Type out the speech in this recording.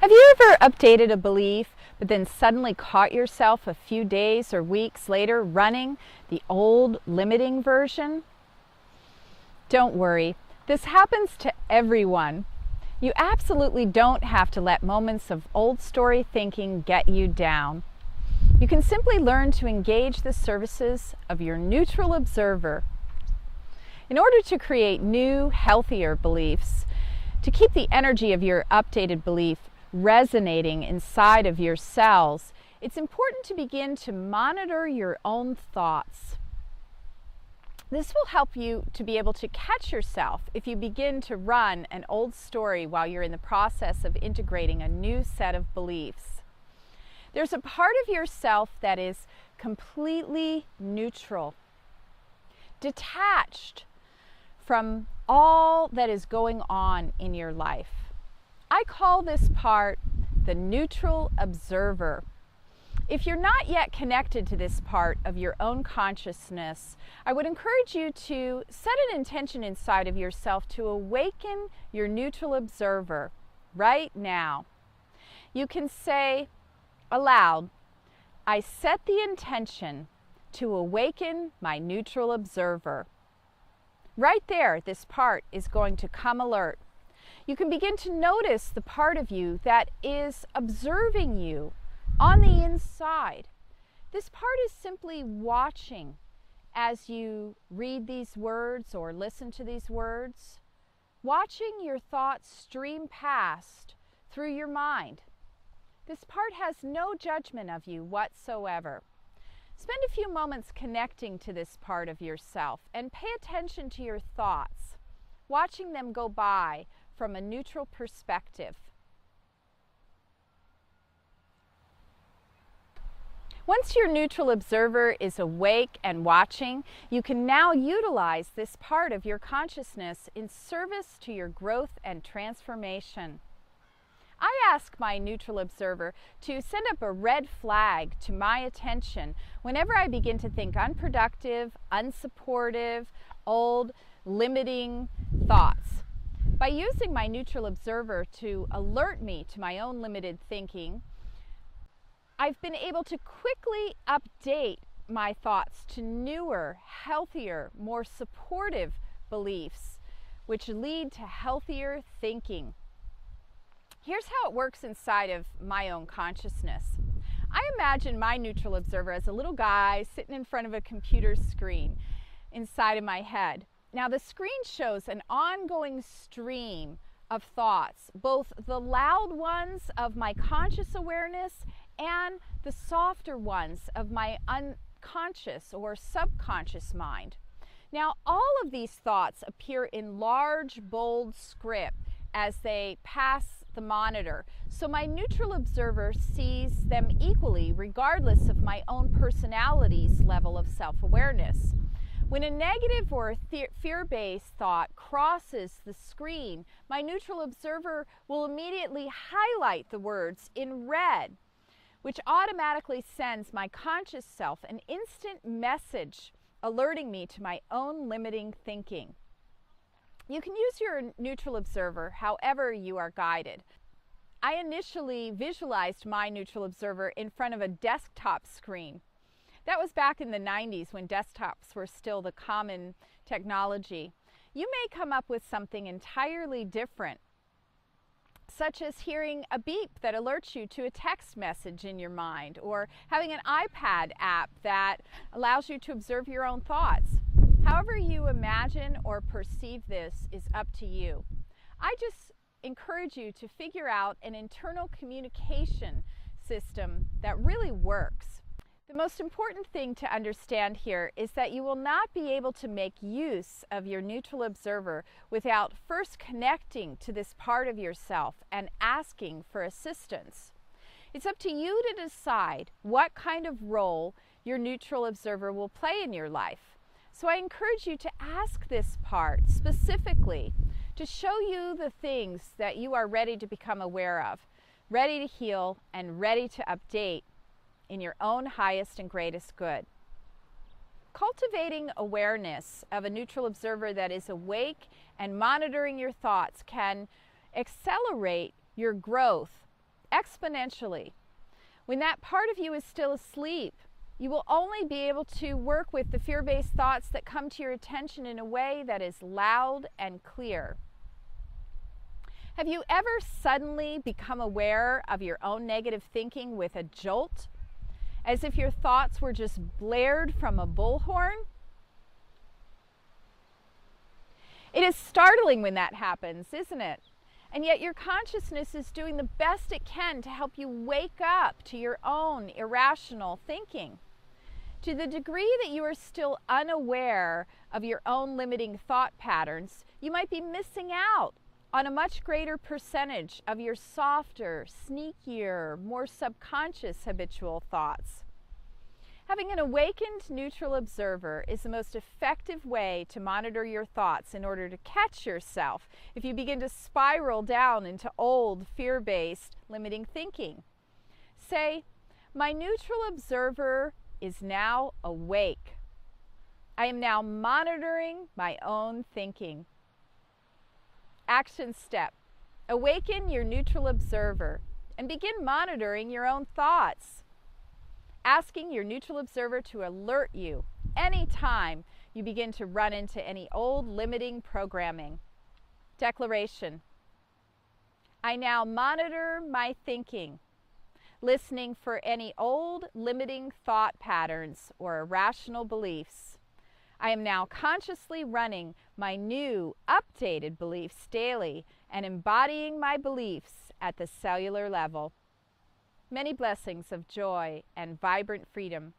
Have you ever updated a belief, but then suddenly caught yourself a few days or weeks later running the old limiting version? Don't worry, this happens to everyone. You absolutely don't have to let moments of old story thinking get you down. You can simply learn to engage the services of your neutral observer. In order to create new, healthier beliefs, to keep the energy of your updated belief resonating inside of your cells, it's important to begin to monitor your own thoughts. This will help you to be able to catch yourself if you begin to run an old story while you're in the process of integrating a new set of beliefs. There's a part of yourself that is completely neutral, detached from all that is going on in your life. I call this part the neutral observer. If you're not yet connected to this part of your own consciousness, I would encourage you to set an intention inside of yourself to awaken your neutral observer right now. You can say aloud, I set the intention to awaken my neutral observer. Right there, this part is going to come alert. You can begin to notice the part of you that is observing you on the inside. This part is simply watching as you read these words or listen to these words, watching your thoughts stream past through your mind. This part has no judgment of you whatsoever. Spend a few moments connecting to this part of yourself and pay attention to your thoughts, watching them go by from a neutral perspective. Once your neutral observer is awake and watching, you can now utilize this part of your consciousness in service to your growth and transformation. I ask my neutral observer to send up a red flag to my attention whenever I begin to think unproductive, unsupportive, old, limiting thoughts. By using my neutral observer to alert me to my own limited thinking, I've been able to quickly update my thoughts to newer, healthier, more supportive beliefs, which lead to healthier thinking. Here's how it works inside of my own consciousness. I imagine my neutral observer as a little guy sitting in front of a computer screen inside of my head. Now, the screen shows an ongoing stream of thoughts, both the loud ones of my conscious awareness and the softer ones of my unconscious or subconscious mind. Now, all of these thoughts appear in large, bold script as they pass the monitor, so my neutral observer sees them equally regardless of my own personality's level of self-awareness. When a negative or fear-based thought crosses the screen, my neutral observer will immediately highlight the words in red, which automatically sends my conscious self an instant message alerting me to my own limiting thinking. You can use your neutral observer however you are guided. I initially visualized my neutral observer in front of a desktop screen. That was back in the 90s when desktops were still the common technology. You may come up with something entirely different, such as hearing a beep that alerts you to a text message in your mind, or having an iPad app that allows you to observe your own thoughts. However you imagine or perceive this is up to you. I just encourage you to figure out an internal communication system that really works. The most important thing to understand here is that you will not be able to make use of your neutral observer without first connecting to this part of yourself and asking for assistance. It's up to you to decide what kind of role your neutral observer will play in your life. So I encourage you to ask this part specifically to show you the things that you are ready to become aware of, ready to heal, and ready to update in your own highest and greatest good. Cultivating awareness of a neutral observer that is awake and monitoring your thoughts can accelerate your growth exponentially. When that part of you is still asleep, you will only be able to work with the fear-based thoughts that come to your attention in a way that is loud and clear. Have you ever suddenly become aware of your own negative thinking with a jolt, as if your thoughts were just blared from a bullhorn? It is startling when that happens, isn't it? And yet your consciousness is doing the best it can to help you wake up to your own irrational thinking. To the degree that you are still unaware of your own limiting thought patterns, you might be missing out on a much greater percentage of your softer, sneakier, more subconscious habitual thoughts. Having an awakened neutral observer is the most effective way to monitor your thoughts in order to catch yourself if you begin to spiral down into old, fear-based, limiting thinking. Say, my neutral observer is now awake. I am now monitoring my own thinking. Action step. Awaken your neutral observer and begin monitoring your own thoughts. Asking your neutral observer to alert you anytime you begin to run into any old limiting programming. Declaration. I now monitor my thinking, listening for any old limiting thought patterns or irrational beliefs. I am now consciously running my new, updated beliefs daily and embodying my beliefs at the cellular level. Many blessings of joy and vibrant freedom